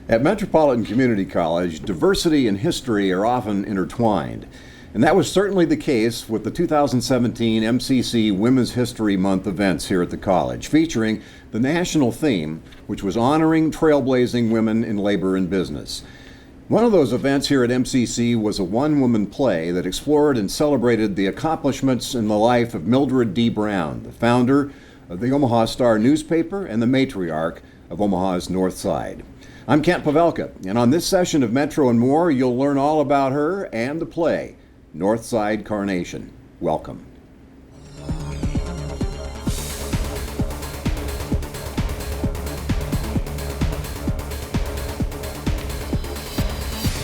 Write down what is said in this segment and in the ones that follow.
At Metropolitan Community College, diversity and history are often intertwined. And that was certainly the case with the 2017 MCC Women's History Month events here at the college, featuring the national theme, which was honoring trailblazing women in labor and business. One of those events here at MCC was a one-woman play that explored and celebrated the accomplishments in the life of Mildred D. Brown, the founder of the Omaha Star newspaper and the matriarch of Omaha's Northside. I'm Kent Pavelka, and on this session of Metro and More, you'll learn all about her and the play, Northside Carnation. Welcome.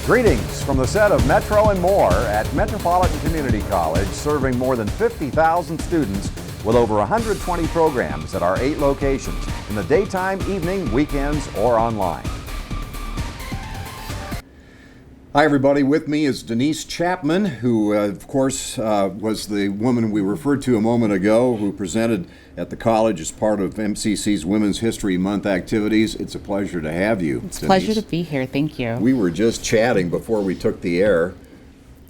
Greetings from the set of Metro and More at Metropolitan Community College, serving more than 50,000 students with over 120 programs at our 8 locations in the daytime, evening, weekends, or online. Hi everybody, with me is Denise Chapman, who of course was the woman we referred to a moment ago who presented at the college as part of MCC's Women's History Month activities. It's a pleasure to have you, It's a Denise. pleasure to be here, thank you. We were just chatting before we took the air.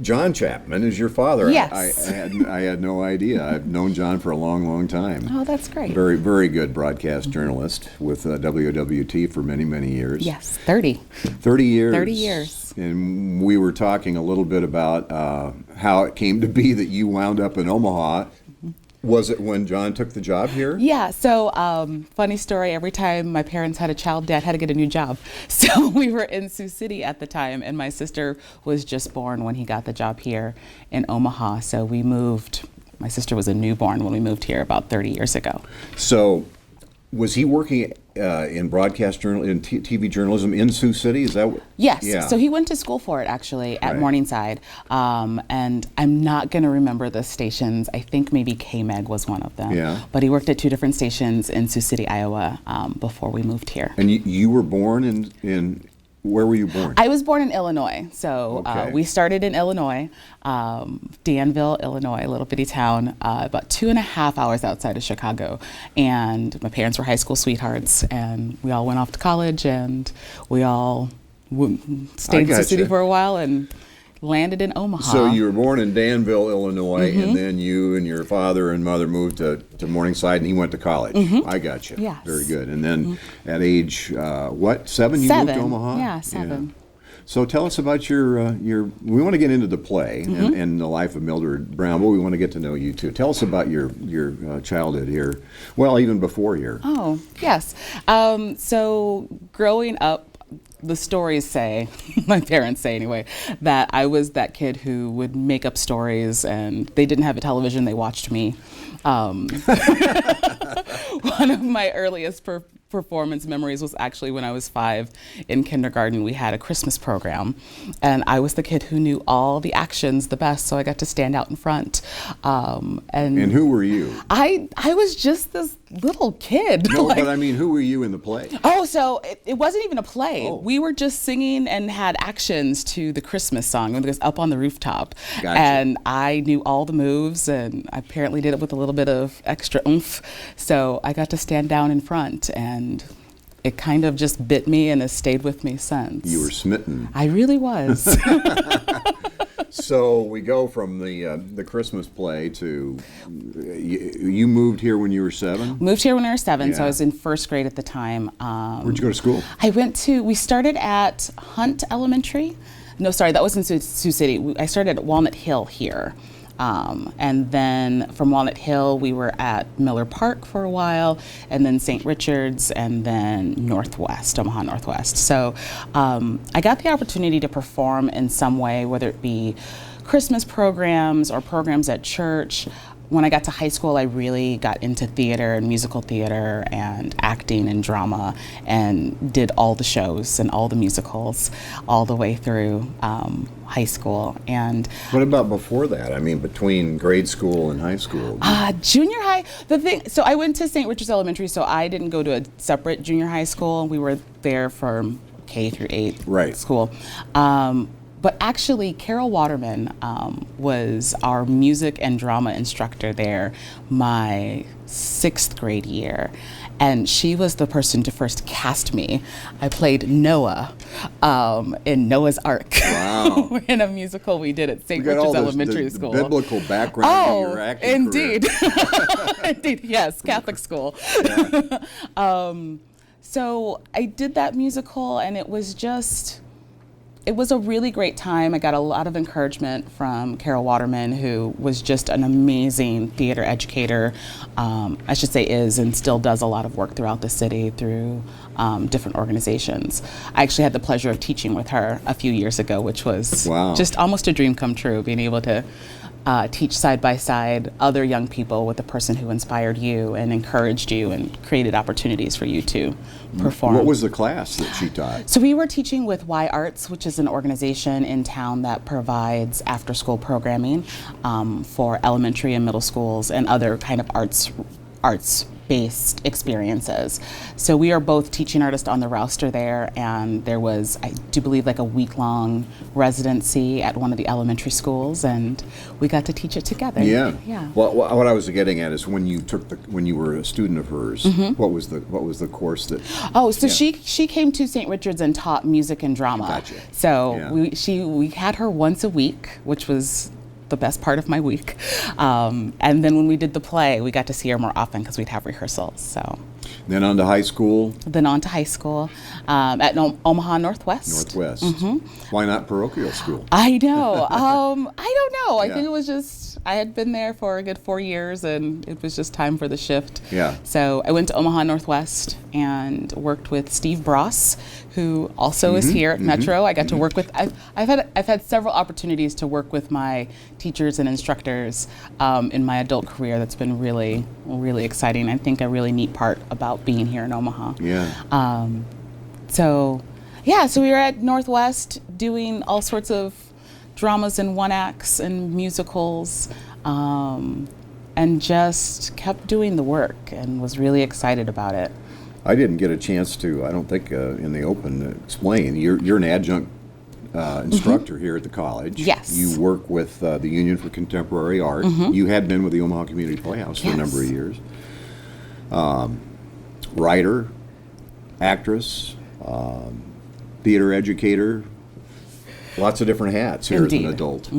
John Chapman is your father. Yes. I had no idea. I've known John for a long, long time. Oh, that's great. Very, very good broadcast journalist with WWT for many, many years. Yes, 30. 30 years. 30 years. And we were talking a little bit about how it came to be that you wound up in Omaha. Was it when John took the job here? Yeah, so funny story, every time my parents had a child, Dad had to get a new job. So we were in Sioux City at the time, and my sister was just born when he got the job here in Omaha. So we moved, my sister was a newborn when we moved here about 30 years ago. So was he working in broadcast TV journalism in Sioux City? Is that what? Yes, Yeah. so he went to school for it actually at Right. Morningside. And I'm not going to remember the stations. I think maybe KMEG was one of them. Yeah. But he worked at 2 different stations in Sioux City, Iowa before we moved here. And you were born in where were you born? I was born in Illinois, so Okay. we started in Illinois, Danville, Illinois, a little bitty town, about 2.5 hours outside of Chicago. And my parents were high school sweethearts, and we all went off to college, and we all stayed in the city for a while and landed in Omaha. So you were born in Danville, Illinois, and then you and your father and mother moved to Morningside, and he went to collage. I got you. Yes. Very good. And then at age, 7, you 7. moved to Omaha? Yeah, 7. So tell us about your we want to get into the play and the life of Mildred Brown, but we want to get to know you too. Tell us about your childhood here, well, even before here. Oh, yes. So growing up, the stories say, my parents say anyway, that I was that kid who would make up stories, and they didn't have a television, they watched me. One of my earliest performance memories was actually when I was 5 in kindergarten. We had a Christmas program, and I was the kid who knew all the actions the best, so I got to stand out in front. And who were you? I was just this little kid. No, but I mean, who were you in the play? Oh, so it wasn't even a play. Oh. We were just singing and had actions to the Christmas song. It was up on the rooftop. Gotcha. And I knew all the moves, and I apparently did it with a little bit of extra oomph. So I got to stand down in front, and it kind of just bit me and has stayed with me since. You were smitten. I really was. So we go from the Christmas play to you moved here when you were 7? Moved here when I was 7, so Yeah. I was in 1st grade at the time. Where'd you go to school? We started at Hunt Elementary. No, sorry, that was in Sioux City. I started at Walnut Hill here. And then from Walnut Hill, we were at Miller Park for a while, and then St. Richard's, and then Omaha Northwest. So I got the opportunity to perform in some way, whether it be Christmas programs or programs at church. When I got to high school, I really got into theater and musical theater and acting and drama, and did all the shows and all the musicals all the way through high school. And What about before that? I mean, between grade school and high school? junior high, so I went to St. Richard's Elementary, so I didn't go to a separate junior high school. We were there from K through 8 Right. school. But actually, Carol Waterman was our music and drama instructor there my 6th grade year. And she was the person to first cast me. I played Noah, in Noah's Ark. Wow. In a musical we did at St. You got all Richard's this, Elementary the School. biblical background in your acting indeed. career. Indeed, yes, Catholic school. Yeah. So I did that musical, and it was a really great time. I got a lot of encouragement from Carol Waterman, who was just an amazing theater educator. I should say is and still does a lot of work throughout the city through different organizations. I actually had the pleasure of teaching with her a few years ago, which was Wow. just almost a dream come true, being able to teach side by side other young people with the person who inspired you and encouraged you and created opportunities for you to perform. What was the class that she taught? So we were teaching with Y Arts, which is an organization in town that provides after-school programming for elementary and middle schools and other kind of arts-based experiences. So we are both teaching artists on the roster there, and there was, I do believe, like a week-long residency at one of the elementary schools, and we got to teach it together. Yeah. Yeah. Well, what I was getting at is when you were a student of hers, what was the course that? Oh, so Yeah. she came to St. Richard's and taught music and drama. Gotcha. So Yeah. we had her once a week, which was the best part of my week. And then when we did the play, we got to see her more often because we'd have rehearsals. So Then on to high school. then on to high school at Omaha Northwest. Why not parochial school? I know. I don't know. I Yeah. think it was just, I had been there for a good 4 years, and it was just time for the shift. Yeah. So I went to Omaha Northwest and worked with Steve Bross, who also is here at Metro. I got to work with, I've had several opportunities to work with my teachers and instructors in my adult career. That's been really, really exciting. I think a really neat part about being here in Omaha. Yeah. So we were at Northwest doing all sorts of dramas and one acts and musicals, and just kept doing the work and was really excited about it. I didn't get a chance to, I don't think, in the open, explain. You're an adjunct instructor here at the college. Yes. You work with the Union for Contemporary Art. You had been with the Omaha Community Playhouse for a number of years. Writer, actress, theater educator, lots of different hats here Indeed. as an adult.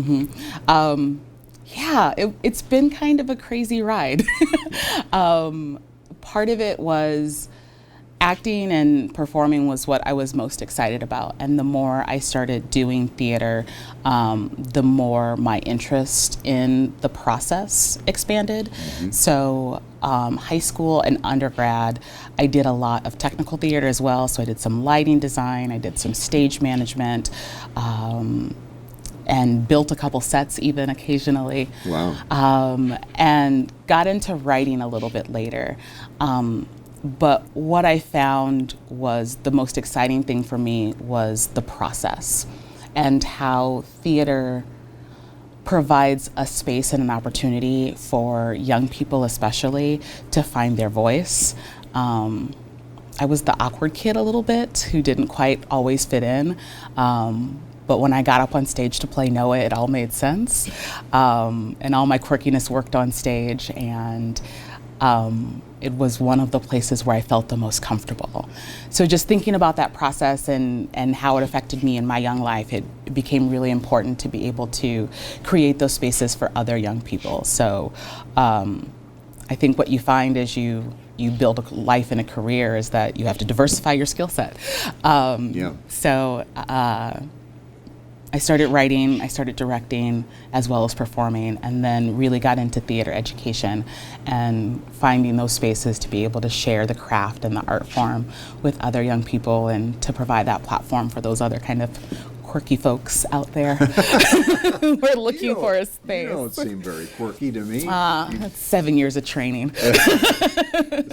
It's been kind of a crazy ride. Part of it was acting and performing was what I was most excited about. And the more I started doing theater, the more my interest in the process expanded. So high school and undergrad, I did a lot of technical theater as well. So I did some lighting design, I did some stage management, and built a couple sets even occasionally. Wow. And got into writing a little bit later. But what I found was the most exciting thing for me was the process and how theater provides a space and an opportunity for young people especially to find their voice. I was the awkward kid a little bit who didn't quite always fit in. But when I got up on stage to play Noah, it all made sense. And all my quirkiness worked on stage, and it was one of the places where I felt the most comfortable. So just thinking about that process and how it affected me in my young life, it became really important to be able to create those spaces for other young people. So I think what you find as you build a life and a career is that you have to diversify your skill set. So I started writing, I started directing, as well as performing, and then really got into theater education and finding those spaces to be able to share the craft and the art form with other young people and to provide that platform for those other kind of quirky folks out there who are looking for a space. You don't seem very quirky to me. That's 7 years of training.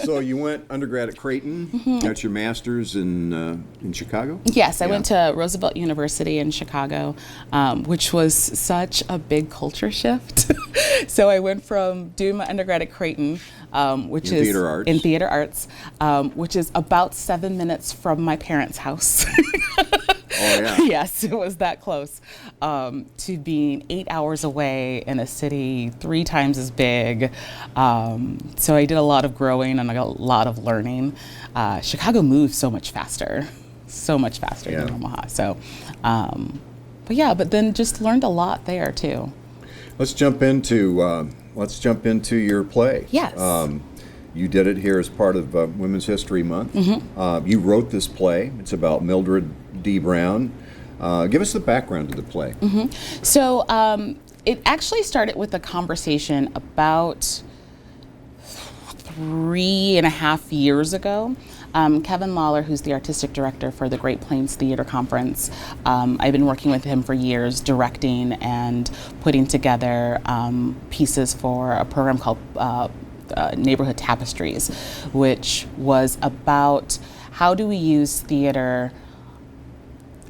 So you went undergrad at Creighton, got your master's in Chicago? Yes, I went to Roosevelt University in Chicago, which was such a big culture shift. So I went from doing my undergrad at Creighton, which is in theater arts, which is about 7 minutes from my parents' house. Oh, yeah. Yes, it was that close, to being 8 hours away in a city 3 times as big. So I did a lot of growing and a lot of learning. Chicago moves so much faster. so much faster Yeah. than Omaha. So, but then just learned a lot there too. Let's jump into your play. Yes. You did it here as part of Women's History Month. Mm-hmm. You wrote this play. It's about Mildred D. Brown. Give us the background to the play. Mm-hmm. So it actually started with a conversation about 3.5 years ago. Kevin Lawler, who's the artistic director for the Great Plains Theater Conference, I've been working with him for years, directing and putting together pieces for a program called Neighborhood Tapestries, which was about how do we use theater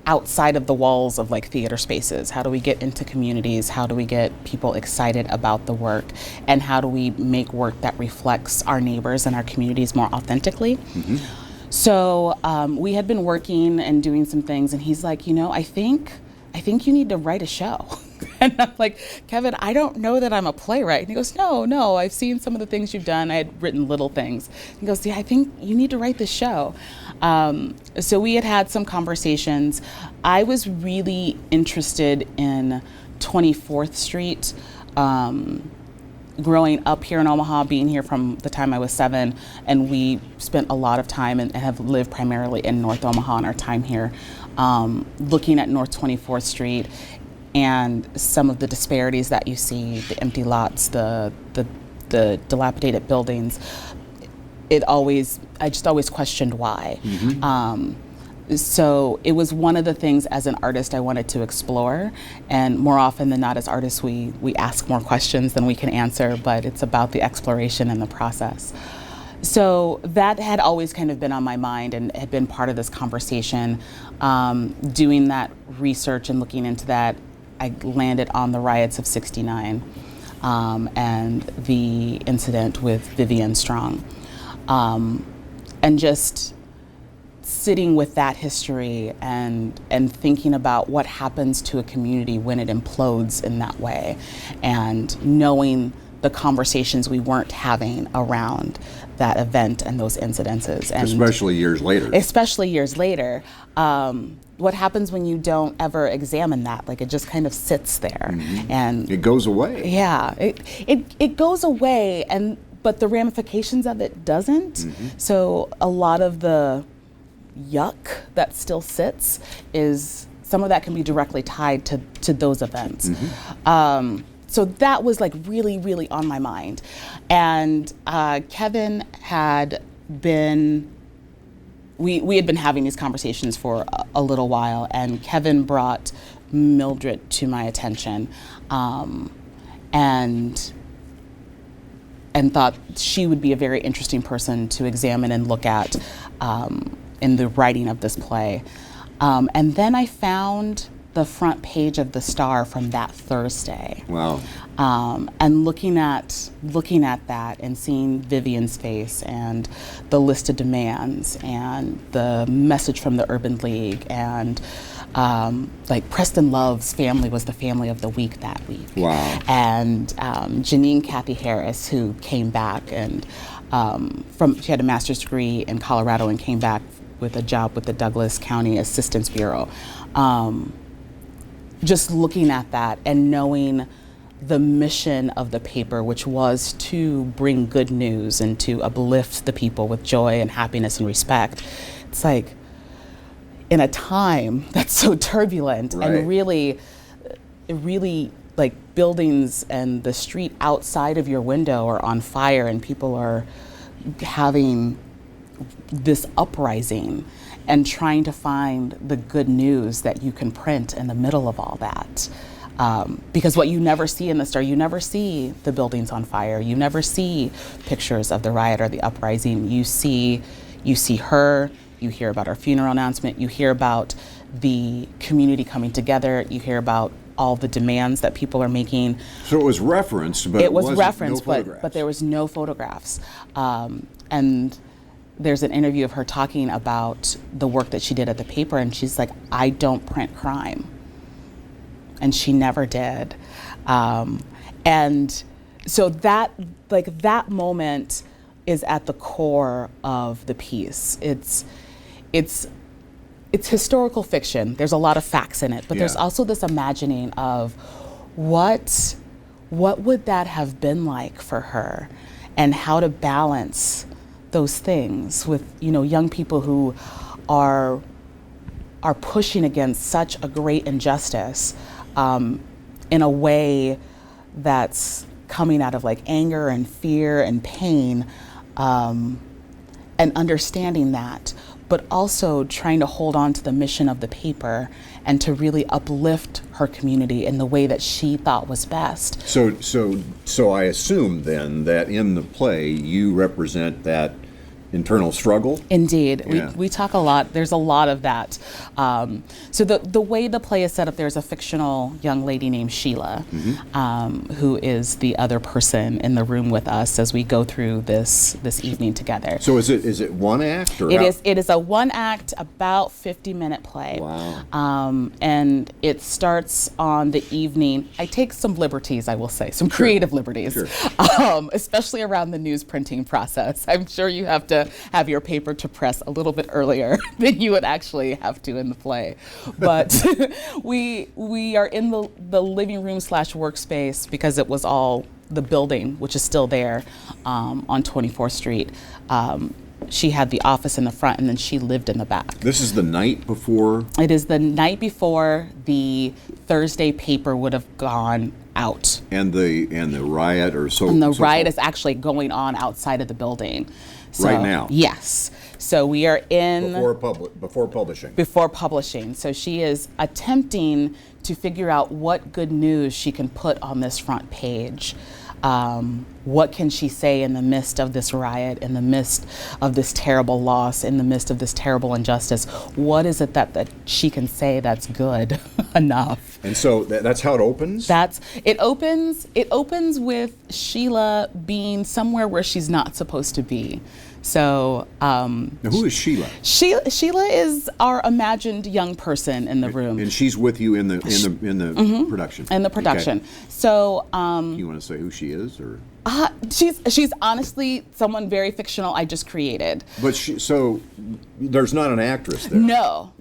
outside of the walls of like theater spaces. How do we get into communities? How do we get people excited about the work? And how do we make work that reflects our neighbors and our communities more authentically? Mm-hmm. So we had been working and doing some things, and he's like, I think you need to write a show. And I'm like, Kevin, I don't know that I'm a playwright. And he goes, no, I've seen some of the things you've done. I had written little things. He goes, yeah, I think you need to write this show. So we had some conversations. I was really interested in 24th Street. Growing up here in Omaha, being here from the time I was 7, and we spent a lot of time and have lived primarily in North Omaha in our time here, looking at North 24th Street and some of the disparities that you see, the empty lots, the dilapidated buildings. I just always questioned why. Mm-hmm. So it was one of the things as an artist I wanted to explore, and more often than not as artists we ask more questions than we can answer, but it's about the exploration and the process. So that had always kind of been on my mind and had been part of this conversation. Doing that research and looking into that, I landed on the riots of '69 and the incident with Vivian Strong. And just sitting with that history and thinking about what happens to a community when it implodes in that way, and knowing the conversations we weren't having around that event and those incidences. And Especially years later. What happens when you don't ever examine that? Like, it just kind of sits there. Mm-hmm. And it goes away. Yeah, it goes away, but the ramifications of it doesn't. Mm-hmm. So a lot of the yuck that still sits is some of that can be directly tied to those events. Mm-hmm. So that was like really, really on my mind. And Kevin had been, we had been having these conversations for a little while, and Kevin brought Mildred to my attention, and thought she would be a very interesting person to examine and look at in the writing of this play. And then I found the front page of the Star from that Thursday. Wow. And looking at that and seeing Vivian's face and the list of demands and the message from the Urban League, and like Preston Love's family was the family of the week that week. Wow. And Janine Kathy Harris, who came back and she had a master's degree in Colorado and came back with a job with the Douglas County Assistance Bureau. Just looking at that and knowing the mission of the paper, which was to bring good news and to uplift the people with joy and happiness and respect. It's like, in a time that's so turbulent, right, and really like buildings and the street outside of your window are on fire and people are having this uprising and trying to find the good news that you can print in the middle of all that. Because what you never see in the Star, you never see the buildings on fire, you never see pictures of the riot or the uprising. You see her, you hear about our funeral announcement, you hear about the community coming together, you hear about all the demands that people are making. So it was referenced, but it was wasn't referenced, no photographs. but there was no photographs. And there's an interview of her talking about the work that she did at the paper, and she's like, I don't print crime. And she never did. And so that moment is at the core of the piece. It's it's historical fiction. There's a lot of facts in it, but there's also this imagining of what would that have been like for her, and how to balance those things with, young people who are pushing against such a great injustice in a way that's coming out of like anger and fear and pain, and understanding that, but also trying to hold on to the mission of the paper and to really uplift her community in the way that she thought was best. So I assume then that in the play you represent that internal struggle? Indeed. Yeah. We talk a lot. There's a lot of that. So the way the play is set up, there's a fictional young lady named Sheila, who is the other person in the room with us as we go through this evening together. So is it one act? Or It is a one act, about 50-minute play. Wow. And it starts on the evening. I take some liberties, I will say, some creative liberties, especially around the news printing process. I'm sure you have to have your paper to press a little bit earlier than you would actually have to in the play. But we are in the living room / workspace, because it was all the building, which is still there, on 24th Street. She had the office in the front, and then she lived in the back. This is the night before? It is the night before the Thursday paper would have gone out. And the riot or so. And the riot is actually going on outside of the building. So, right now? Yes. So we are in... Before publishing. Before publishing. So she is attempting to figure out what good news she can put on this front page. What can she say in the midst of this riot, in the midst of this terrible loss, in the midst of this terrible injustice? What is it that she can say that's good enough? And so that's how it opens? It opens with Sheila being somewhere where she's not supposed to be. So, now who is Sheila? Sheila is our imagined young person in the room, and she's with you in the production. In the production. Okay. So, you want to say who she is, or? She's honestly someone very fictional I just created. But so there's not an actress there. No.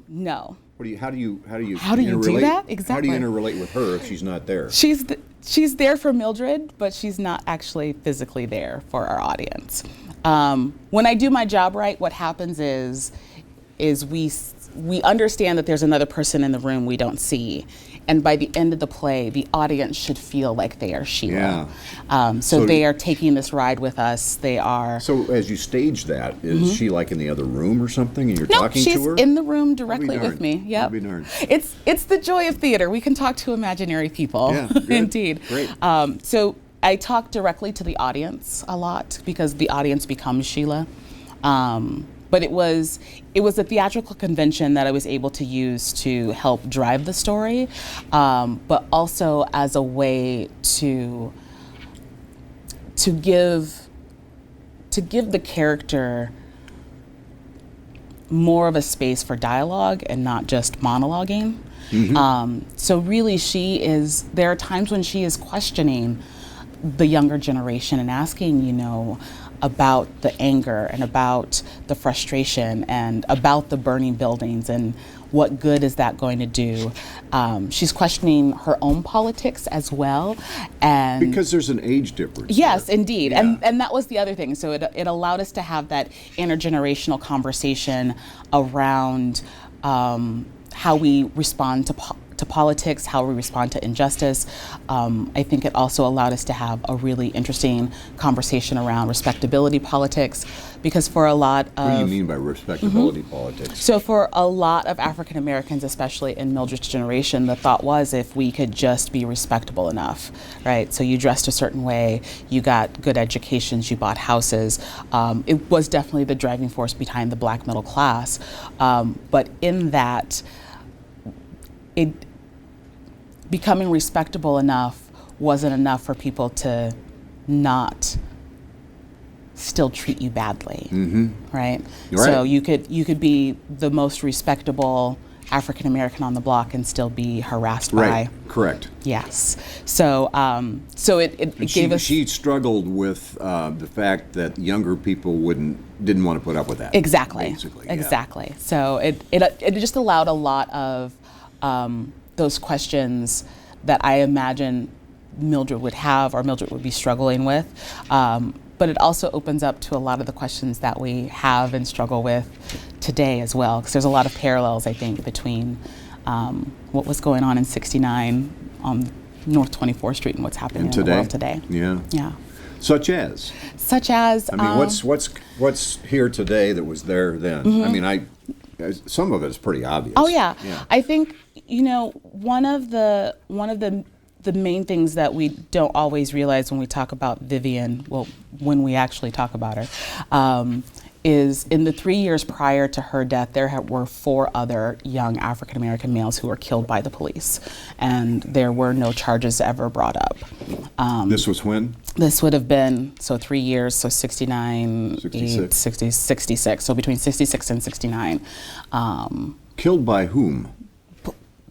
How do you do that? Exactly. How do you interrelate with her if she's not there? She's there for Mildred, but she's not actually physically there for our audience. When I do my job right, what happens is we understand that there's another person in the room we don't see. And by the end of the play, the audience should feel like they are Sheila. Yeah. So they are taking this ride with us. They are... So as you stage that, is she like in the other room or something, and you're talking to her? No, she's in the room directly with me. Yep. I'll be darned. It's the joy of theater. We can talk to imaginary people. Yeah, good. Indeed. Great. So I talk directly to the audience a lot, because the audience becomes Sheila. But it was a theatrical convention that I was able to use to help drive the story, but also as a way to give the character more of a space for dialogue and not just monologuing. So really, there are times when she is questioning the younger generation and asking, about the anger and about the frustration and about the burning buildings and what good is that going to do. She's questioning her own politics as well. And because there's an age difference. Yes, there. indeed. Yeah. And that was the other thing. So it allowed us to have that intergenerational conversation around how we respond to politics, how we respond to injustice. I think it also allowed us to have a really interesting conversation around respectability politics, because for a lot of... What do you mean by respectability politics? So for a lot of African Americans, especially in Mildred's generation, the thought was if we could just be respectable enough, right? So you dressed a certain way, you got good educations, you bought houses. It was definitely the driving force behind the black middle class. But in that, becoming respectable enough wasn't enough for people to not still treat you badly, right? So you could be the most respectable African American on the block and still be harassed Right. by. Correct. Yes. So it gave us. She struggled with the fact that younger people didn't want to put up with that. Exactly. Basically. Yeah. Exactly. So it just allowed a lot of those questions that I imagine Mildred would have or Mildred would be struggling with. But it also opens up to a lot of the questions that we have and struggle with today as well, because there's a lot of parallels, I think, between what was going on in '69 on North 24th Street and what's happening in the world today. Yeah. Yeah. Such as? I mean, what's here today that was there then? Mm-hmm. I mean, some of it is pretty obvious. Oh yeah. I think one of the main things that we don't always realize when we talk about Vivian, well, when we actually talk about her, is in the 3 years prior to her death, there were 4 other young African American males who were killed by the police, and there were no charges ever brought up. This was when? This would have been, 3 years, so 69, 66, so between 66 and 69. Killed by whom?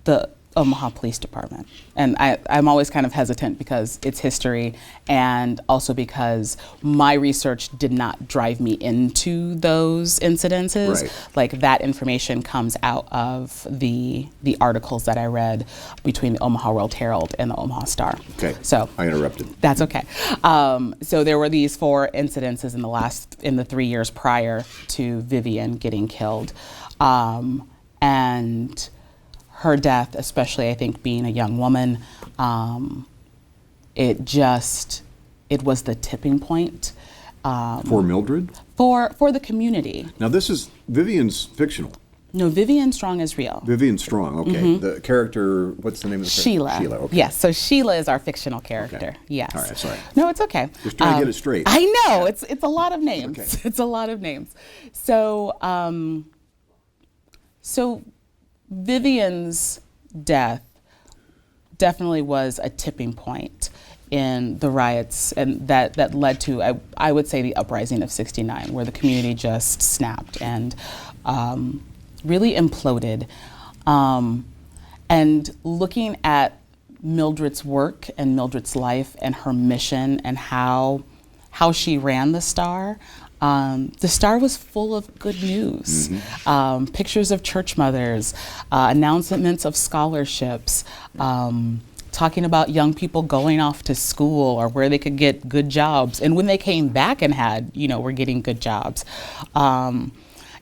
The Omaha Police Department. And I'm always kind of hesitant because it's history, and also because my research did not drive me into those incidences. Right. Like, that information comes out of the articles that I read between the Omaha World Herald and the Omaha Star. Okay. So I interrupted. that's okay. So there were these 4 incidences in the 3 years prior to Vivian getting killed. And her death, especially, I think, being a young woman, it was the tipping point. For Mildred? For the community. Now, Vivian's fictional. No, Vivian Strong is real. Vivian Strong, okay. Mm-hmm. The character, what's the name of the character? Sheila. Sheila, okay. Yes, so Sheila is our fictional character. Okay. Yes. All right, sorry. No, it's okay. Just trying to get it straight. I know, it's a lot of names. Okay. It's a lot of names. So, so Vivian's death definitely was a tipping point in the riots, and that led to, I would say, the uprising of '69, where the community just snapped and really imploded. And looking at Mildred's work and Mildred's life and her mission and how she ran the Star was full of good news. Mm-hmm. Pictures of church mothers, announcements of scholarships, talking about young people going off to school or where they could get good jobs. And when they came back and were getting good jobs.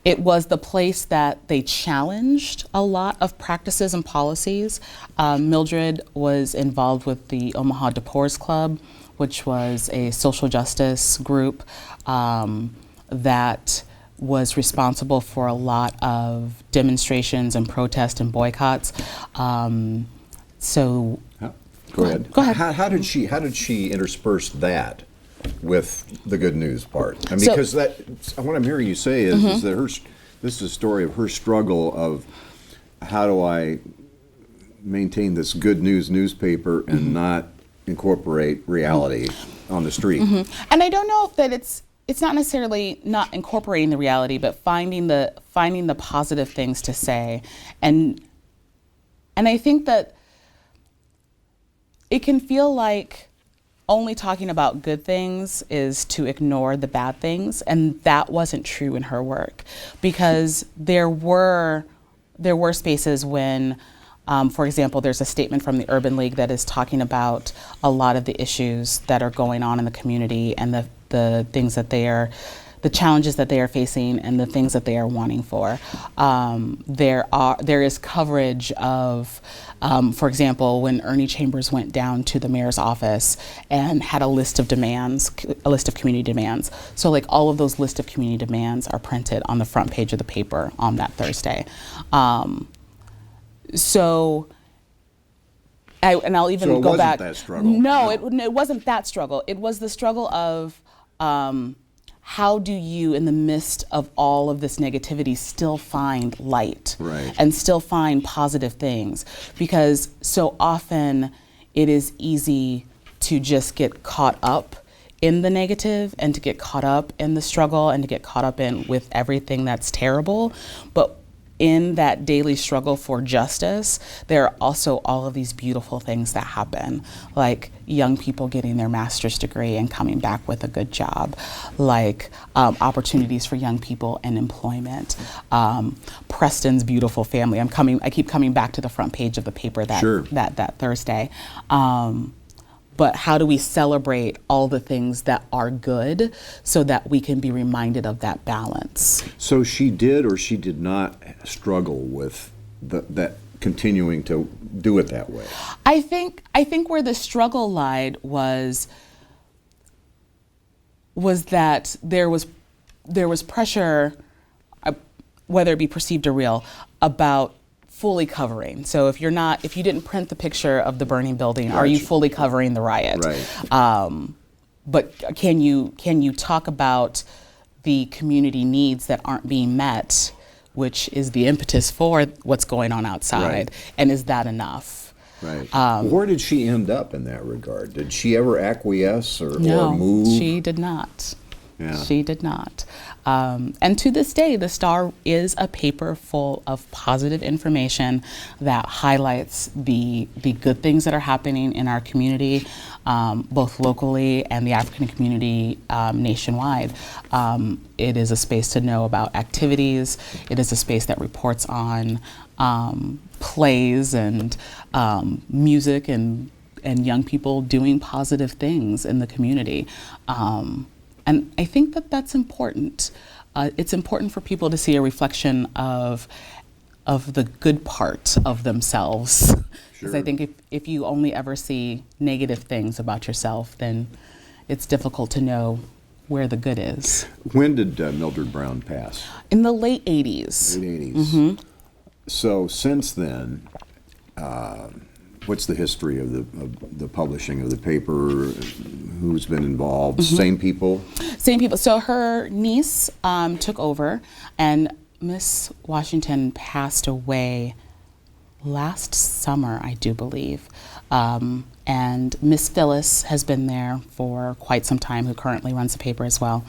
It was the place that they challenged a lot of practices and policies. Mildred was involved with the Omaha DePores Club, which was a social justice group that was responsible for a lot of demonstrations and protests and boycotts. So, go ahead. Go ahead. How did she intersperse that with the good news part? I mean, because what I'm hearing you say is that this is a story of her struggle of how do I maintain this good news newspaper and not incorporate reality on the street. And I don't know that it's not necessarily not incorporating the reality, but finding the positive things to say. And I think that it can feel like only talking about good things is to ignore the bad things, and that wasn't true in her work, because there were spaces when, for example, there's a statement from the Urban League that is talking about a lot of the issues that are going on in the community and the things that the challenges that they are facing and the things that they are wanting for. There is coverage of, for example, when Ernie Chambers went down to the mayor's office and had a list of community demands. So like all of those list of community demands are printed on the front page of the paper on that Thursday. So I'll even go back. So it wasn't that struggle. No. It wasn't that struggle. It was the struggle of how do you, in the midst of all of this negativity, still find light, right, and still find positive things? Because so often it is easy to just get caught up in the negative and to get caught up in the struggle and to get caught up with everything that's terrible. But in that daily struggle for justice, there are also all of these beautiful things that happen, like young people getting their master's degree and coming back with a good job, like opportunities for young people and employment. Preston's beautiful family. I keep coming back to the front page of the paper that Thursday. But how do we celebrate all the things that are good so that we can be reminded of that balance? So she did or she did not struggle with that continuing to do it that way? I think where the struggle lied was that there was pressure, whether it be perceived or real, about fully covering. So if you didn't print the picture of the burning building, are you fully covering the riot? Right. But can you talk about the community needs that aren't being met, which is the impetus for what's going on outside, right. And is that enough? Right. Where did she end up in that regard? Did she ever acquiesce or move? No, she did not. Yeah. She did not. And to this day, the Star is a paper full of positive information that highlights the good things that are happening in our community, both locally and the African community nationwide. It is a space to know about activities. It is a space that reports on plays and music and young people doing positive things in the community. And I think that that's important. It's important for people to see a reflection of the good part of themselves. Because I think if you only ever see negative things about yourself, then it's difficult to know where the good is. When did Mildred Brown pass? In the late 80s. Late 80s. Mm-hmm. So since then, what's the history of the publishing of the paper? Who's been involved? Mm-hmm. Same people? Same people. So her niece took over, and Miss Washington passed away last summer, I do believe. And Miss Phyllis has been there for quite some time, who currently runs the paper as well.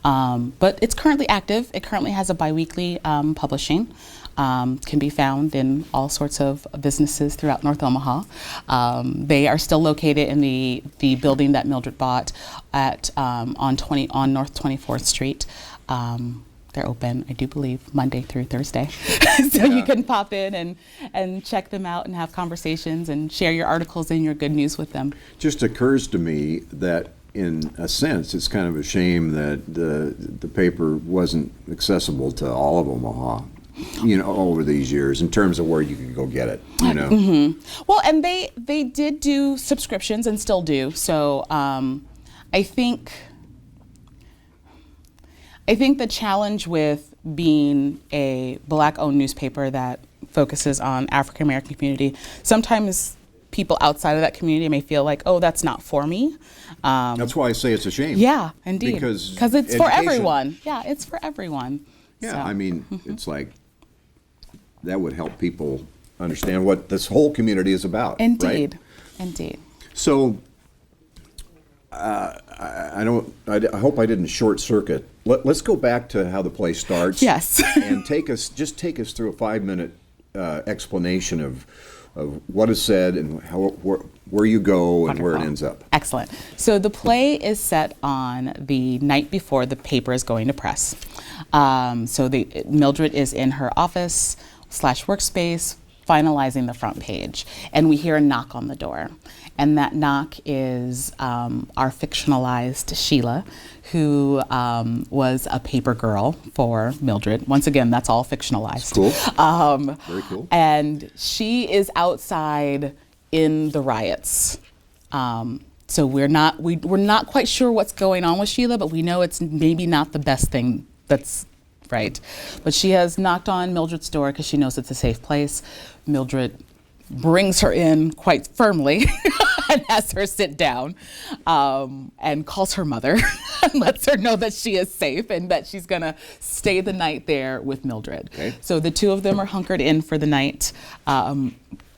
But it's currently active. It currently has a biweekly publishing. Can be found in all sorts of businesses throughout North Omaha. They are still located in the building that Mildred bought at on North 24th Street. They're open, I do believe, Monday through Thursday. So you can pop in and check them out and have conversations and share your articles and your good news with them. Just occurs to me that in a sense, it's kind of a shame that the paper wasn't accessible to all of Omaha, over these years in terms of where you could go get it, Mm-hmm. Well, and they did do subscriptions and still do. So I think the challenge with being a Black-owned newspaper that focuses on African American community, sometimes people outside of that community may feel like, oh, that's not for me. That's why I say it's a shame. Yeah, indeed. Because it's for everyone. Yeah, it's for everyone. Yeah, so. I mean, it's like that would help people understand what this whole community is about. Indeed, right? Indeed. So I hope I didn't short circuit. Let's go back to how the play starts. Yes. And take us through a 5-minute explanation of what is said and where you go and where it ends up. Excellent. So the play is set on the night before the paper is going to press. So Mildred is in her office / workspace finalizing the front page, and we hear a knock on the door. And that knock is our fictionalized Sheila, who was a paper girl for Mildred. Once again, that's all fictionalized. Cool. Very cool. And she is outside in the riots. So we're not quite sure what's going on with Sheila, but we know it's maybe not the best thing that's right. But she has knocked on Mildred's door because she knows it's a safe place. Mildred brings her in quite firmly and has her sit down and calls her mother and lets her know that she is safe and that she's going to stay the night there with Mildred. Okay. So the two of them are hunkered in for the night,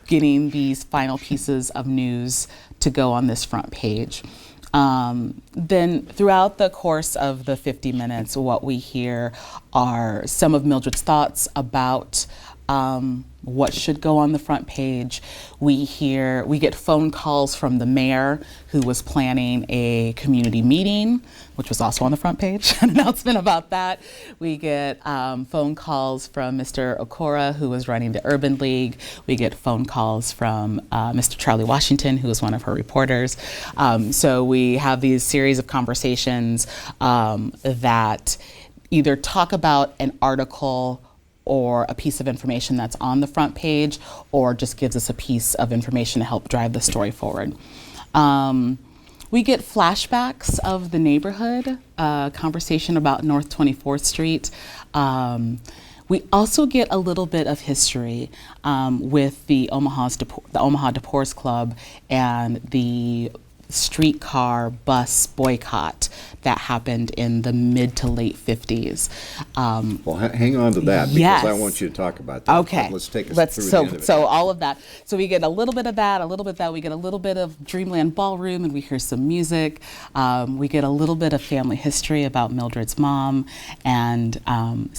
getting these final pieces of news to go on this front page. Then throughout the course of the 50 minutes, what we hear are some of Mildred's thoughts about what should go on the front page. We get phone calls from the mayor, who was planning a community meeting, which was also on the front page, an announcement about that. We get phone calls from Mr. Okora, who was running the Urban League. We get phone calls from Mr. Charlie Washington, who was one of her reporters. So we have these series of conversations that either talk about an article or a piece of information that's on the front page, or just gives us a piece of information to help drive the story forward. We get flashbacks of the neighborhood, conversation about North 24th Street. We also get a little bit of history with the Omaha DePores Club and the streetcar bus boycott that happened in the mid to late 50s. Well, hang on to that, because yes. I want you to talk about that. Okay. Let's take us through the end of it. So all of that. So we get a little bit of that, a little bit of that. We get a little bit of Dreamland Ballroom, and we hear some music. We get a little bit of family history about Mildred's mom, and an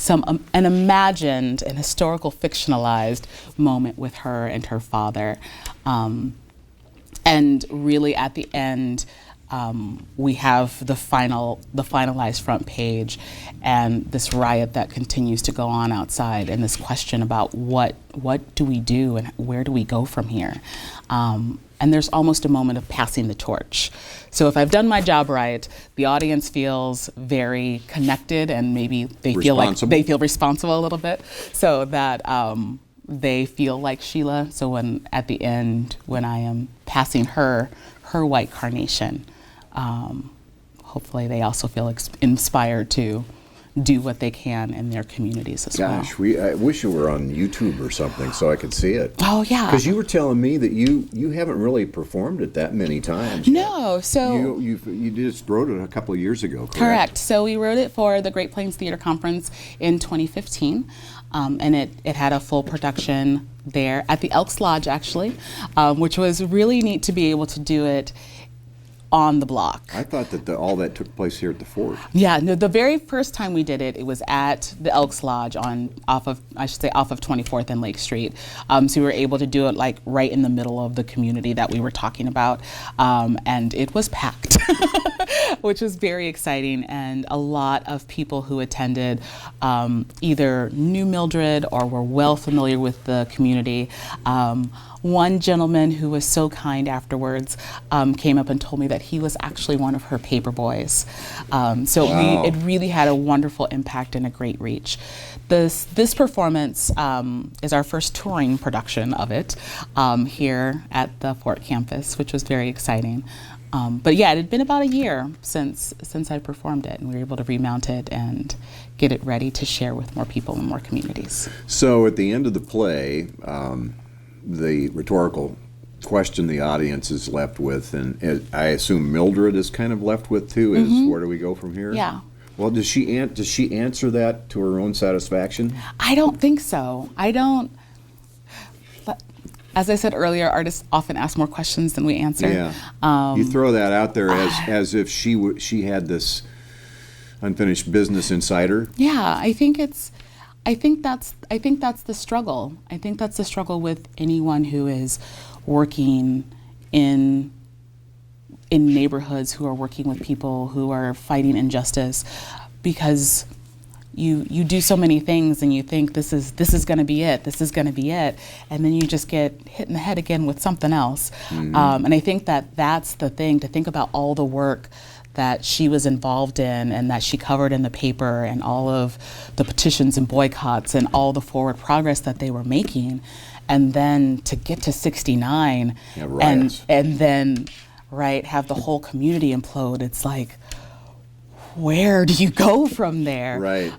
imagined and historical fictionalized moment with her and her father. And really at the end, we have the finalized front page, and this riot that continues to go on outside, and this question about what do we do and where do we go from here? And there's almost a moment of passing the torch. So if I've done my job right, the audience feels very connected, and maybe they feel like they feel responsible a little bit, so that they feel like Sheila. So when at the end, when I am passing her white carnation, hopefully they also feel inspired to do what they can in their communities as well. Gosh, I wish you were on YouTube or something so I could see it. Oh yeah. Because you were telling me that you haven't really performed it that many times. No, yet. So you just wrote it a couple of years ago, correct? Correct. So we wrote it for the Great Plains Theater Conference in 2015. And it had a full production there at the Elks Lodge, actually, which was really neat to be able to do it on the block. I thought that all that took place here at the fort. Yeah, no, the very first time we did it, it was at the Elks Lodge off of 24th and Lake Street. So we were able to do it like right in the middle of the community that we were talking about, and it was packed, which was very exciting. And a lot of people who attended either knew Mildred or were well familiar with the community. One gentleman who was so kind afterwards came up and told me that he was actually one of her paper boys. So wow. It really had a wonderful impact and a great reach. This performance is our first touring production of it here at the Fort campus, which was very exciting. But yeah, it had been about a year since I performed it, and we were able to remount it and get it ready to share with more people in more communities. So at the end of the play, the rhetorical question the audience is left with, and I assume Mildred is kind of left with too, is where do we go from here? Yeah. Well, does she answer that to her own satisfaction? I don't think so. As I said earlier, artists often ask more questions than we answer. Yeah. You throw that out there as if she had this unfinished business inside her. Yeah, I think that's the struggle. I think that's the struggle with anyone who is working in neighborhoods, who are working with people who are fighting injustice, because you do so many things and you think this is going to be it, and then you just get hit in the head again with something else. And I think that's the thing, to think about all the work that she was involved in and that she covered in the paper, and all of the petitions and boycotts and all the forward progress that they were making, and then to get to 69 and then have the whole community implode. It's like, where do you go from there? Right.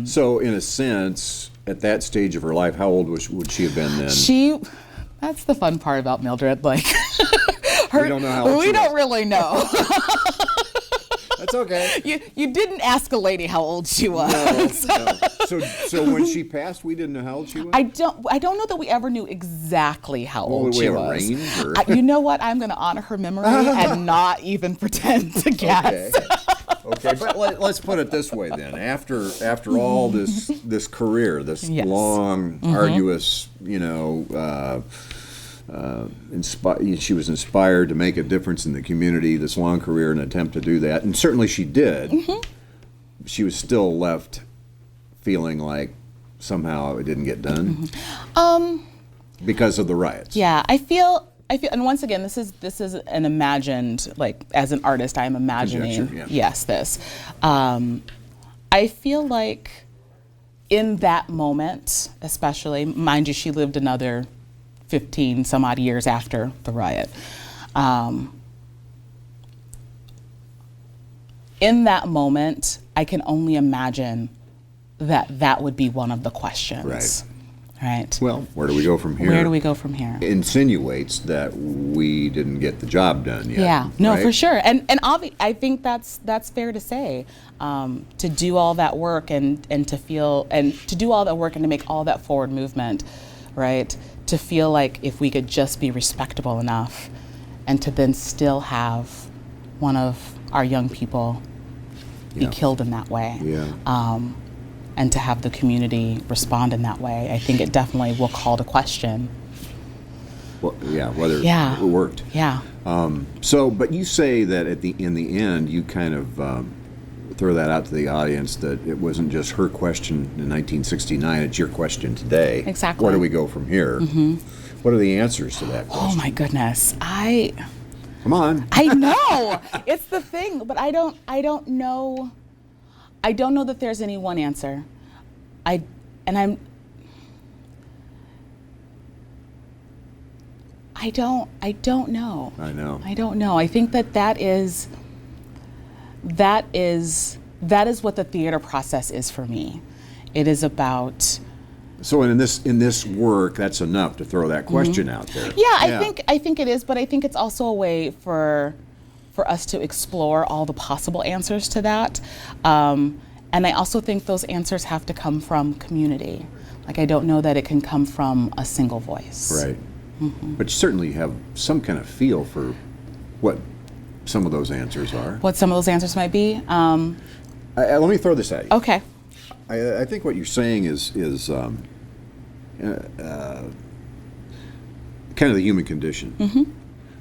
So in a sense, at that stage of her life, how old would she have been then? That's the fun part about Mildred. Like, we don't know how old we don't really know. That's okay. You didn't ask a lady how old she was. No. So when she passed, we didn't know how old she was? I don't know that we ever knew exactly how old she we have was. a range? Or? You know what? I'm going to honor her memory and not even pretend to guess. Okay, but let's put it this way then. After all this career, this Yes. long, arduous, she was inspired to make a difference in the community, this long career, an attempt to do that, and certainly she did. She was still left feeling like somehow it didn't get done because of the riots. Yeah, I feel, and once again, this is an imagined, like, as an artist, I'm imagining, Conjecture, yeah. yes, this. I feel like in that moment, especially, mind you, she lived another 15 some odd years after the riot. In that moment, I can only imagine that would be one of the questions. Right. Well, where do we go from here? Where do we go from here? Insinuates that we didn't get the job done yet. Yeah, no, right? for sure. And I think that's fair to say. To do all that work and to feel, and to do all that work and to make all that forward movement, right? To feel like if we could just be respectable enough and to then still have one of our young people be killed in that way. Yeah. And to have the community respond in that way, I think it definitely will call to question. Well, whether it worked. Yeah. But you say that in the end, you kind of throw that out to the audience that it wasn't just her question in 1969; it's your question today. Exactly. Where do we go from here? What are the answers to that question? Oh my goodness, Come on. I know it's the thing, but I don't know. I don't know that there's any one answer. I don't know. I know. I don't know. I think that is what the theater process is for me. It is about. So in this work, that's enough to throw that question out there. Yeah, I think it is, but I think it's also a way for us to explore all the possible answers to that. And I also think those answers have to come from community. Like, I don't know that it can come from a single voice. Right. But you certainly have some kind of feel for what some of those answers are. What some of those answers might be. Let me throw this at you. Okay. I think what you're saying is kind of the human condition.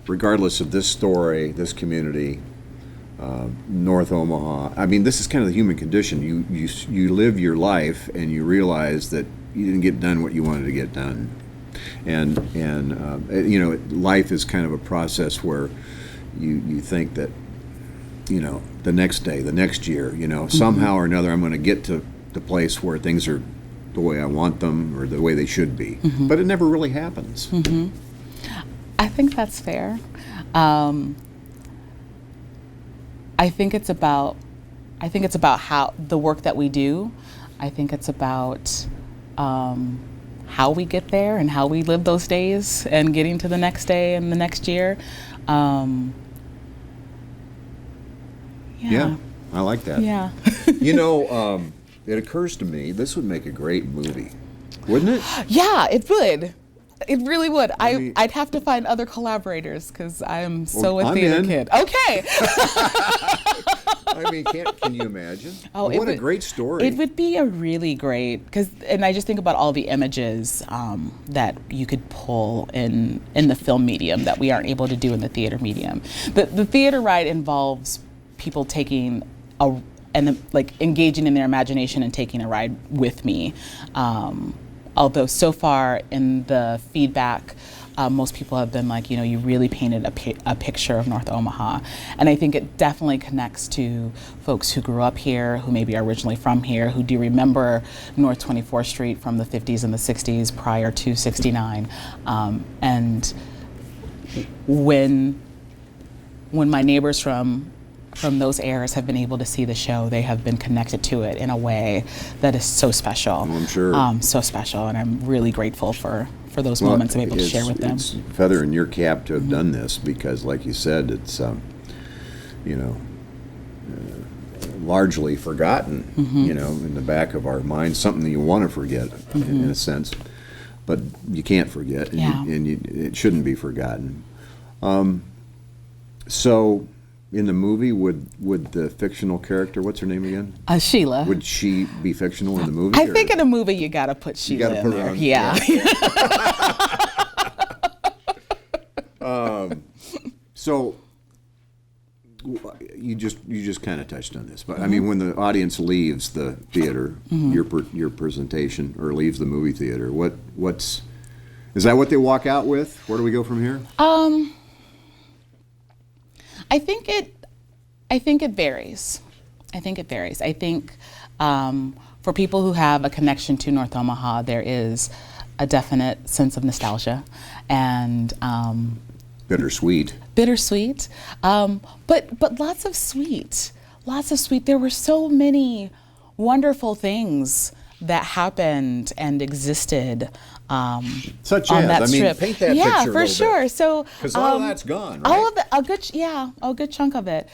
Regardless of this story, this community, North Omaha. I mean, this is kind of the human condition. You live your life and you realize that you didn't get done what you wanted to get done, and life is kind of a process where you think that the next day, the next year, somehow or another, I'm going to get to the place where things are the way I want them or the way they should be. But it never really happens. I think that's fair. I think it's about how the work that we do. I think it's about how we get there and how we live those days and getting to the next day and the next year. Yeah, I like that. Yeah. It occurs to me this would make a great movie, wouldn't it? Yeah, it would. It really would. mean- I'd have to find other collaborators because I'm so a I'm theater in. kid. Okay. I mean, can you imagine? Oh, what a great story. It would be a really great, and I just think about all the images that you could pull in the film medium that we aren't able to do in the theater medium. The theater ride involves people taking engaging in their imagination and taking a ride with me. Although so far in the feedback, most people have been like, you really painted a picture of North Omaha. And I think it definitely connects to folks who grew up here, who maybe are originally from here, who do remember North 24th Street from the 50s and the 60s prior to 69. And when my neighbors from those eras have been able to see the show, they have been connected to it in a way that is so special. I'm sure. So special, and I'm really grateful for those moments I'm able to share with them. It's a feather in your cap to have done this because, like you said, it's largely forgotten, in the back of our minds, something that you want to forget in a sense, but you can't forget, and it shouldn't be forgotten. So, in the movie, would the fictional character, what's her name again? Sheila. Would she be fictional in the movie? I think in a movie you got to put Sheila in there. Yeah. So you just kind of touched on this, but I mean, when the audience leaves the theater, your presentation, or leaves the movie theater, is that what they walk out with? Where do we go from here? I think it varies. I think for people who have a connection to North Omaha, there is a definite sense of nostalgia and bittersweet. But lots of sweet. There were so many wonderful things that happened and existed such on as, that strip. Paint that picture a little for sure. bit. So because all of that's gone, right? All of the, a good chunk of it.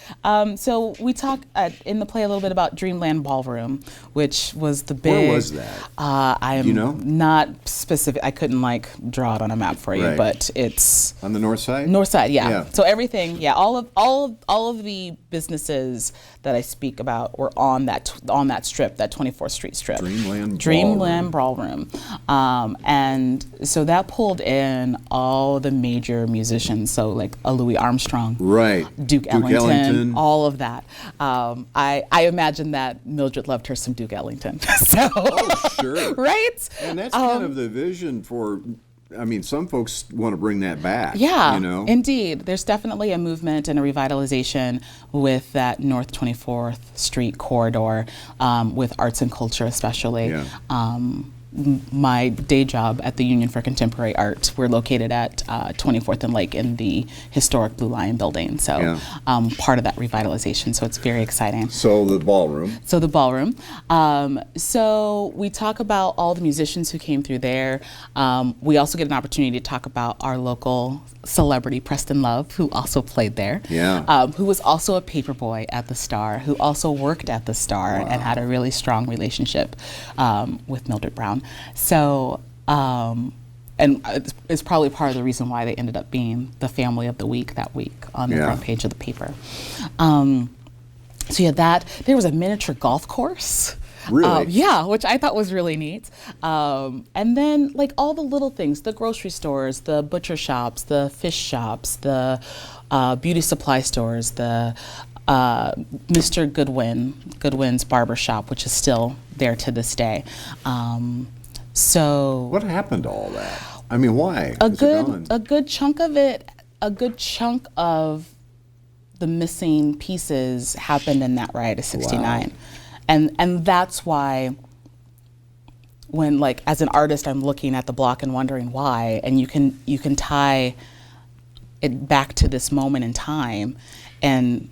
So we talk in the play a little bit about Dreamland Ballroom, which was the big. Where was that? I am not specific. I couldn't draw it on a map for you, Right. but it's On the north side? North side, yeah. Yeah. So everything, all of the businesses that I speak about were on that strip, that 24th Street strip. Dreamland Ballroom. And so that pulled in all the major musicians, so like a Louis Armstrong, Right. Duke Ellington, all of that. I imagine that Mildred loved her some Duke Ellington. So, Oh, sure. right? And that's kind of the vision for, some folks want to bring that back. Yeah, Indeed. There's definitely a movement and a revitalization with that North 24th Street corridor, with arts and culture especially. Yeah. My day job at the Union for Contemporary Art, we're located at 24th and Lake in the historic Blue Lion building. So part of that revitalization. So it's very exciting. So the ballroom. So we talk about all the musicians who came through there. We also get an opportunity to talk about our local celebrity, Preston Love, who also played there. Yeah. Who was also a paper boy at the Star, who also worked at the Star and had a really strong relationship with Mildred Brown. So, and it's probably part of the reason why they ended up being the family of the week that week on the front page of the paper. So that. There was a miniature golf course. Really? Which I thought was really neat. And then all the little things, the grocery stores, the butcher shops, the fish shops, the beauty supply stores, the Mr. Goodwin's barber shop, which is still there to this day. So what happened to all that? Why? A good chunk of it, a good chunk of the missing pieces happened in that riot of '69. Wow. And that's why when as an artist I'm looking at the block and wondering why, and you can tie it back to this moment in time and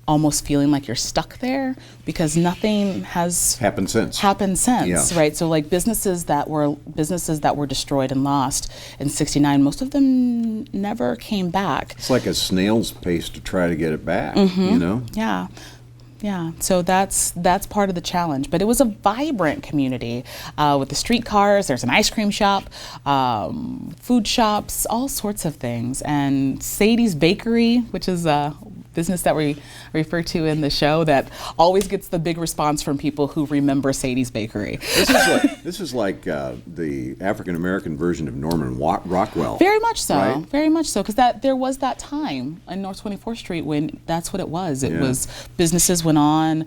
almost feeling like you're stuck there because nothing has happened since. Yeah. Right? So businesses that were destroyed and lost in '69, most of them never came back. It's like a snail's pace to try to get it back, Yeah, so that's part of the challenge. But it was a vibrant community with the streetcars. There's an ice cream shop, food shops, all sorts of things. And Sadie's Bakery, which is a business that we refer to in the show that always gets the big response from people who remember Sadie's Bakery. This is like the African-American version of Norman Rockwell. Very much so, right? Very much so, because there was that time on North 24th Street when that's what it was. It was businesses went on,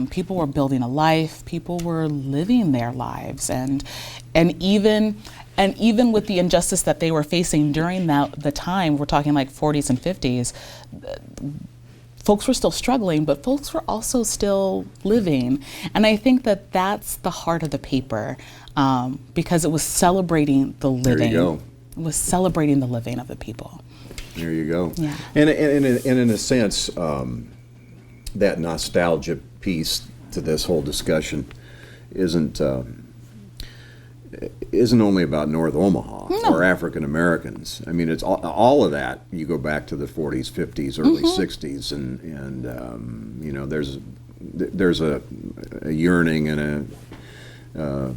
people were building a life, people were living their lives, and even with the injustice that they were facing during the time, we're talking 40s and 50s, folks were still struggling, but folks were also still living. And I think that that's the heart of the paper, because it was celebrating the living. There you go. It was celebrating the living of the people. There you go. Yeah. And in a sense, that nostalgia piece to this whole discussion isn't only about North Omaha or African Americans. It's all of that. You go back to the 40s, 50s, early 60s, and there's there's a yearning and a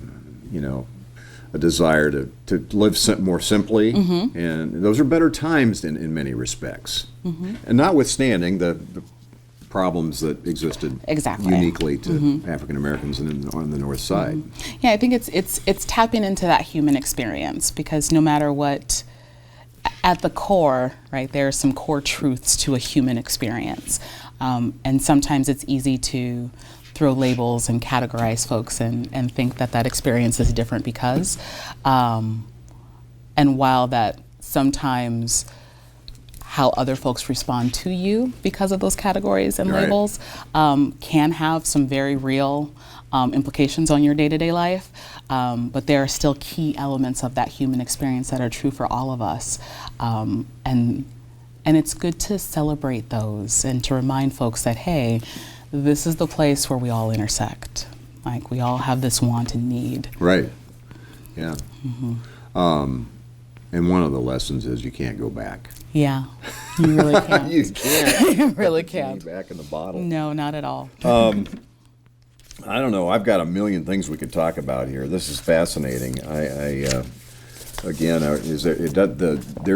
desire to live more simply, and those are better times in many respects. And notwithstanding the problems that existed uniquely to African Americans on the North Side. Yeah, I think it's tapping into that human experience, because no matter what, at the core, right, there are some core truths to a human experience, and sometimes it's easy to throw labels and categorize folks and think that experience is different because, and while that sometimes how other folks respond to you because of those categories and labels can have some very real implications on your day-to-day life, but there are still key elements of that human experience that are true for all of us, and it's good to celebrate those and to remind folks that, hey, this is the place where we all intersect. Like, we all have this want and need. Right. Yeah. And one of the lessons is you can't go back. Yeah, you really can't. You can't. You really can't. Back in the bottle. No, not at all. I don't know. I've got a million things we could talk about here. This is fascinating. There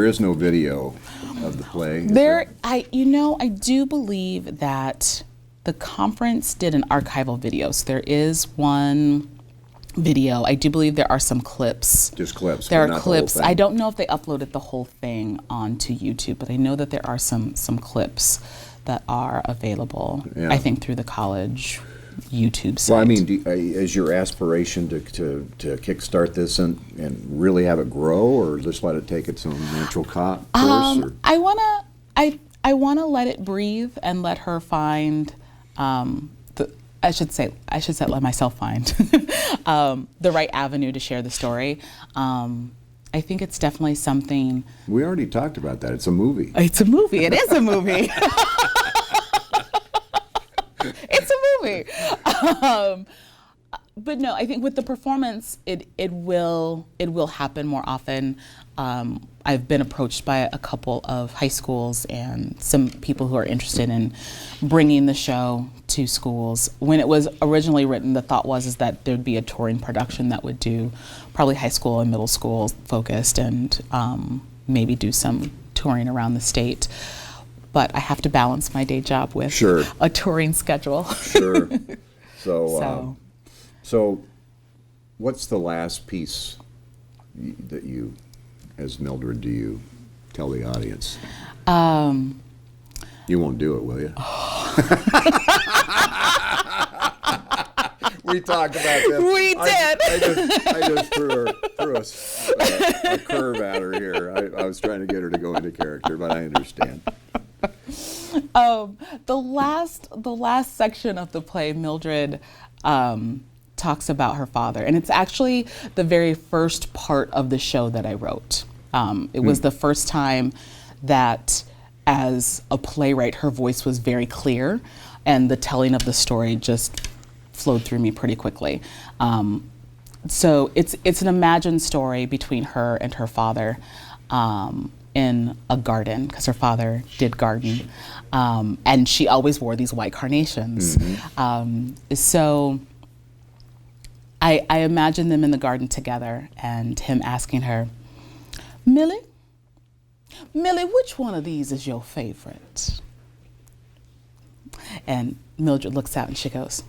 is no video of the play. I do believe that the conference did an archival video. So there is one video. I do believe there are some clips. Just clips. There but are not clips. The whole thing. I don't know if they uploaded the whole thing onto YouTube, but I know that there are some clips that are available. Yeah. I think through the college YouTube site. Well, I mean, is your aspiration to kickstart this and really have it grow, or just let it take its own natural course? Or? I wanna let it breathe and let her find. I should say let myself find the right avenue to share the story. I think it's definitely something. We already talked about that. It's a movie. It's a movie. It is a movie. It's a movie. But no, I think with the performance, it will happen more often. I've been approached by a couple of high schools and some people who are interested in bringing the show to schools. When it was originally written, the thought was that there'd be a touring production that would do probably high school and middle school focused, and maybe do some touring around the state. But I have to balance my day job with a touring schedule. Sure. So what's the last piece that you, as Mildred, do you tell the audience? You won't do it, will you? We talked about this. We did. I just threw a curve at her here. I was trying to get her to go into character, but I understand. The last section of the play, Mildred talks about her father, and it's actually the very first part of the show that I wrote. It was the first time that, as a playwright, her voice was very clear, and the telling of the story just flowed through me pretty quickly. So it's an imagined story between her and her father in a garden, because her father did garden, and she always wore these white carnations. So I imagine them in the garden together, and him asking her, Millie, which one of these is your favorite? And Mildred looks out and she goes,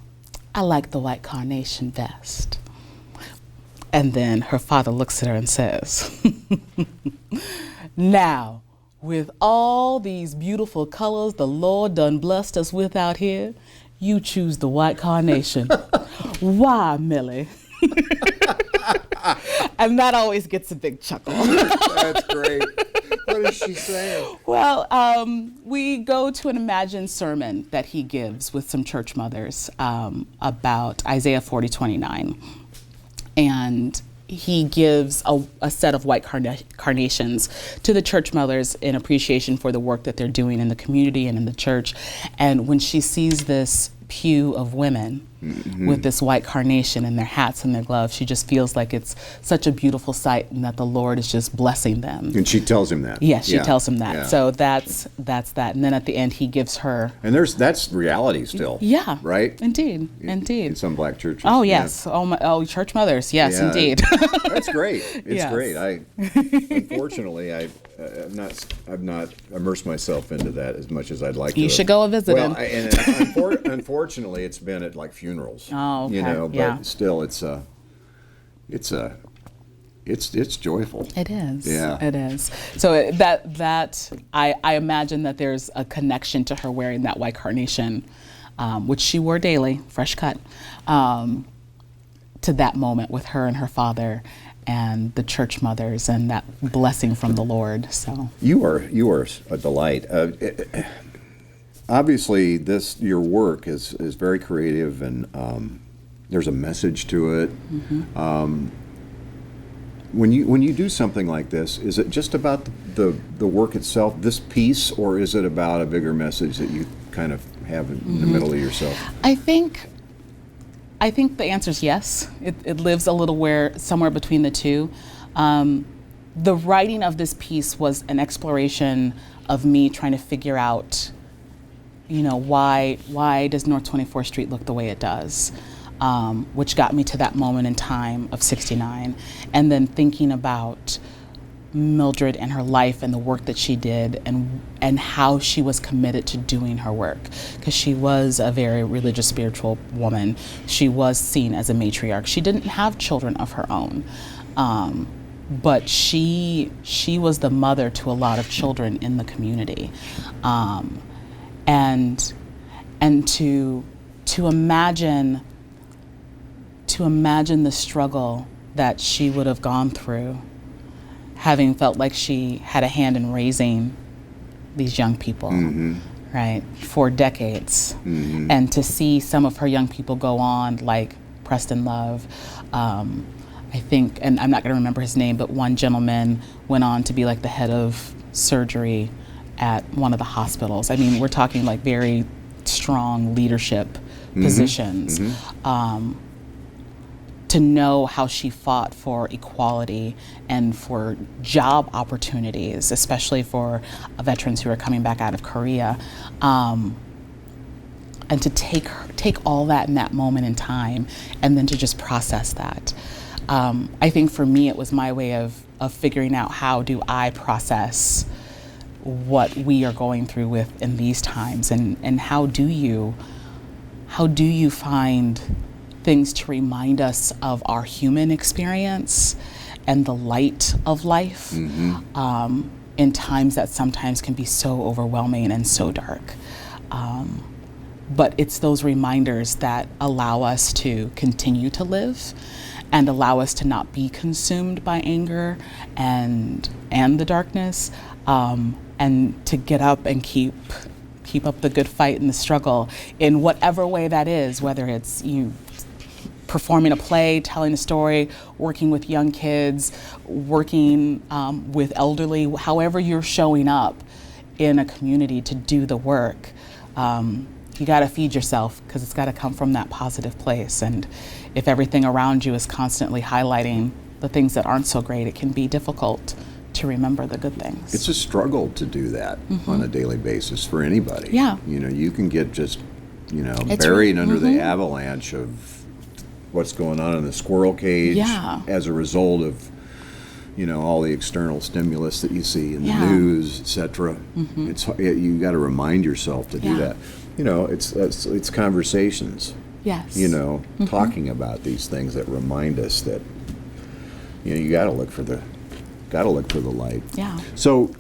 I like the white carnation best. And then her father looks at her and says, now, with all these beautiful colors the Lord done blessed us with out here, you choose the white carnation. Why, Millie? And that always gets a big chuckle. That's great. What is she saying? Well, we go to an imagined sermon that he gives with some church mothers about Isaiah 40:29. And he gives a set of white carnations to the church mothers in appreciation for the work that they're doing in the community and in the church. And when she sees this pew of women, with this white carnation and their hats and their gloves. She just feels like it's such a beautiful sight and that the Lord is just blessing them. And she tells him that. Yes, she tells him that. Yeah. So that's that. And then at the end, he gives her. And that's reality still. Yeah. Right? Indeed. In Indeed. some black churches. Oh, yes. Church mothers. Yes, Yeah. indeed. That's great. It's Yes. great. Unfortunately, I've not immersed myself into that as much as I'd like to. You should go visit him. Unfortunately, it's been at like funerals. Oh, okay. You know, but Yeah. still, it's joyful. It is. Yeah. It is. So I imagine that there's a connection to her wearing that white carnation, which she wore daily, fresh cut, to that moment with her and her father and the church mothers and that blessing from the Lord. So You are a delight. Obviously, your work is very creative, and there's a message to it. Mm-hmm. When you do something like this, is it just about the work itself, this piece, or is it about a bigger message that you kind of have in the middle of yourself? I think the answer is yes. It lives a little somewhere between the two. The writing of this piece was an exploration of me trying to figure out, why does North 24th Street look the way it does? Which got me to that moment in time of 69. And then thinking about Mildred and her life and the work that she did and how she was committed to doing her work. Because she was a very religious, spiritual woman. She was seen as a matriarch. She didn't have children of her own. But she was the mother to a lot of children in the community. And to imagine the struggle that she would have gone through, having felt like she had a hand in raising these young people, right, for decades. And to see some of her young people go on, like Preston Love, I think, and I'm not going to remember his name, but one gentleman went on to be like the head of surgery at one of the hospitals. I mean, we're talking like very strong leadership positions. To know how she fought for equality and for job opportunities, especially for veterans who are coming back out of Korea, and to take all that in that moment in time, and then to just process that. I think for me, it was my way of figuring out, how do I process what we are going through with in these times, and how do you find things to remind us of our human experience and the light of life in times that sometimes can be so overwhelming and so dark. But it's those reminders that allow us to continue to live and allow us to not be consumed by anger and the darkness, and to get up and keep up the good fight and the struggle in whatever way that is, whether it's performing a play, telling a story, working with young kids, working with elderly, however you're showing up in a community to do the work. You got to feed yourself, because it's got to come from that positive place. And if everything around you is constantly highlighting the things that aren't so great, it can be difficult to remember the good things. It's a struggle to do that on a daily basis for anybody. Yeah. You can get just, It's buried under the avalanche of what's going on in the squirrel cage as a result of, all the external stimulus that you see in the news, etc. You got to remind yourself to do that. It's conversations. Yes. Talking about these things that remind us that, you got to look for the light. Yeah. So,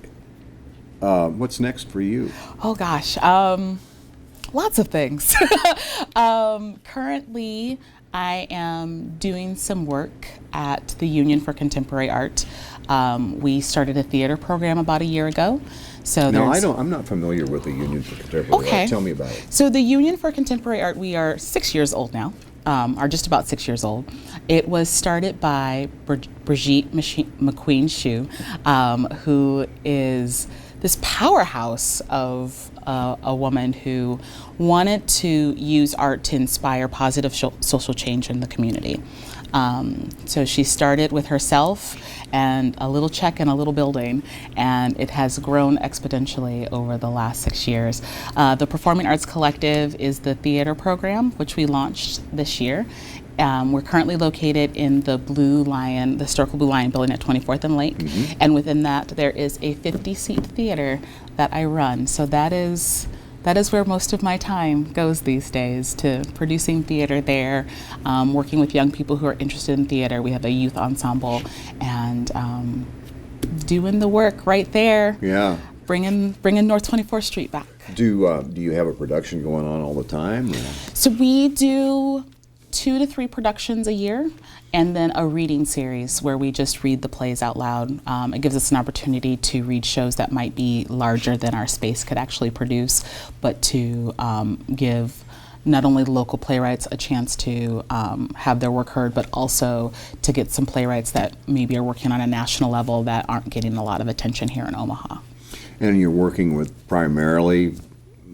what's next for you? Oh gosh, lots of things. Currently, I am doing some work at the Union for Contemporary Art. We started a theater program about a year ago. So I'm not familiar with the Union for Contemporary Art. Tell me about it. So the Union for Contemporary Art, we are 6 years old now. are just about 6 years old. It was started by Brigitte McQueen-Shue, who is this powerhouse of a woman who wanted to use art to inspire positive social change in the community. So she started with herself and a little check and a little building, and it has grown exponentially over the last 6 years. The Performing Arts Collective is the theater program, which we launched this year. We're currently located in the historical Blue Lion building at 24th and Lake, and within that there is a 50-seat theater that I run. So that is where most of my time goes these days, to producing theater there, working with young people who are interested in theater. We have a youth ensemble, and doing the work right there. Yeah. Bringing North 24th Street back. Do you have a production going on all the time? Or? So we do 2 to 3 productions a year, and then a reading series where we just read the plays out loud. It gives us an opportunity to read shows that might be larger than our space could actually produce, but to give not only local playwrights a chance to have their work heard, but also to get some playwrights that maybe are working on a national level that aren't getting a lot of attention here in Omaha. And you're working with primarily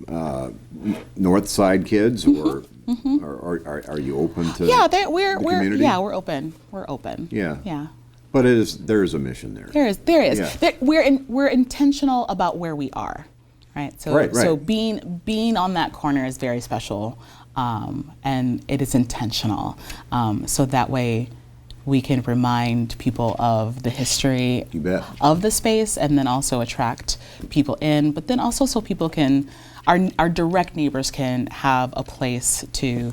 Northside kids, or are you open to? Yeah, the community? we're open. We're open. Yeah. But there's a mission there. There is. Yeah. We're intentional about where we are, right? So right. So being on that corner is very special, and it is intentional. So that way, we can remind people of the history of the space, and then also attract people in. But then also so people can, our direct neighbors can have a place to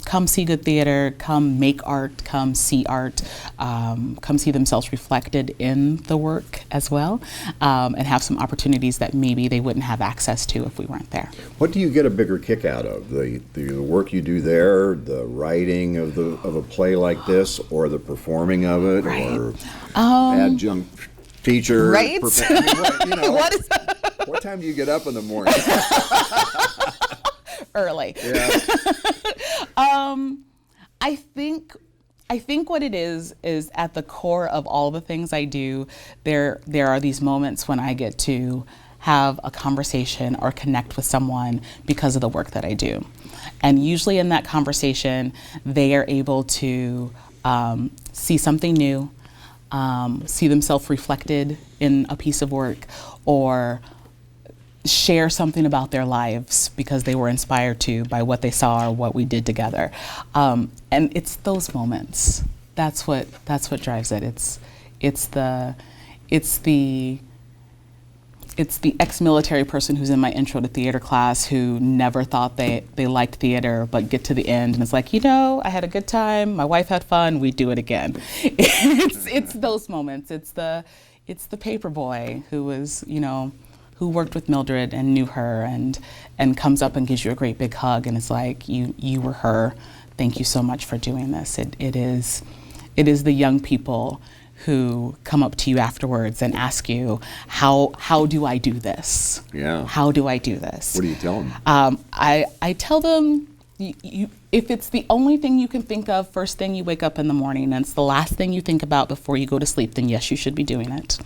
come see good theater, come make art, come see art, come see themselves reflected in the work as well, and have some opportunities that maybe they wouldn't have access to if we weren't there. What do you get a bigger kick out of? The work you do there, the writing of a play like this, or the performing of it, or adjunct feature? Right. What time do you get up in the morning? Early. Yeah. I think what it is at the core of all the things I do, there are these moments when I get to have a conversation or connect with someone because of the work that I do. And usually in that conversation, they are able to see something new, see themselves reflected in a piece of work, or share something about their lives because they were inspired to by what they saw or what we did together. And it's those moments. That's what drives it. It's the ex-military person who's in my intro to theater class who never thought they liked theater, but get to the end and it's like, I had a good time, my wife had fun, we do it again. It's those moments. It's the paper boy who was, who worked with Mildred and knew her and comes up and gives you a great big hug and it's like, you were her. Thank you so much for doing this. It is the young people who come up to you afterwards and ask you, how do I do this? Yeah. How do I do this? What do you tell them? I tell them, if it's the only thing you can think of first thing you wake up in the morning and it's the last thing you think about before you go to sleep, then yes, you should be doing it.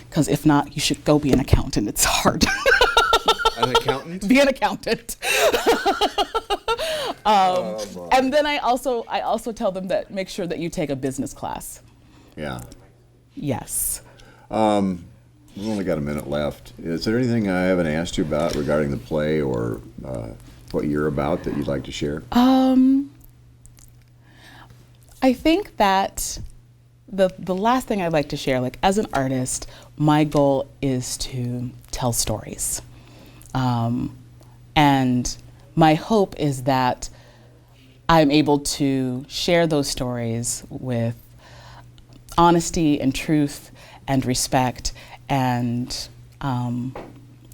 Because if not, you should go be an accountant. It's hard. An accountant? Be an accountant. And then I also tell them that make sure that you take a business class. Yeah. Yes. We've only got a minute left. Is there anything I haven't asked you about regarding the play or what you're about that you'd like to share? I think that the last thing I'd like to share, like as an artist, my goal is to tell stories. And my hope is that I'm able to share those stories with honesty and truth and respect and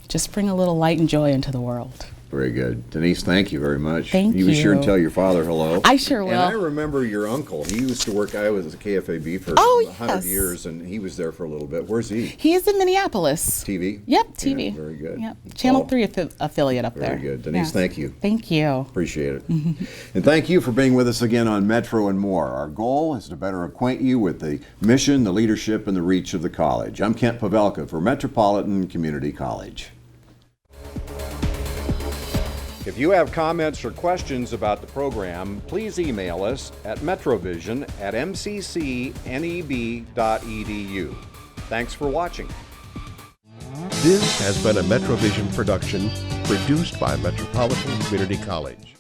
just bring a little light and joy into the world. Very good. Denise, thank you very much. Thank You be sure and you. tell your father hello. I sure will. And I remember your uncle. He used to work, I was at KFAB for Oh, 100 yes. years, and he was there for a little bit. Where's he? He's in Minneapolis. TV? Yep, TV. Yeah, very good. Yep, Channel Oh, 3 affiliate up there. Very good. Denise, Yeah. thank you. Thank you. Appreciate it. And thank you for being with us again on Metro and More. Our goal is to better acquaint you with the mission, the leadership, and the reach of the college. I'm Kent Pavelka for Metropolitan Community College. If you have comments or questions about the program, please email us at metrovision@mccneb.edu. Thanks for watching. This has been a Metrovision production produced by Metropolitan Community College.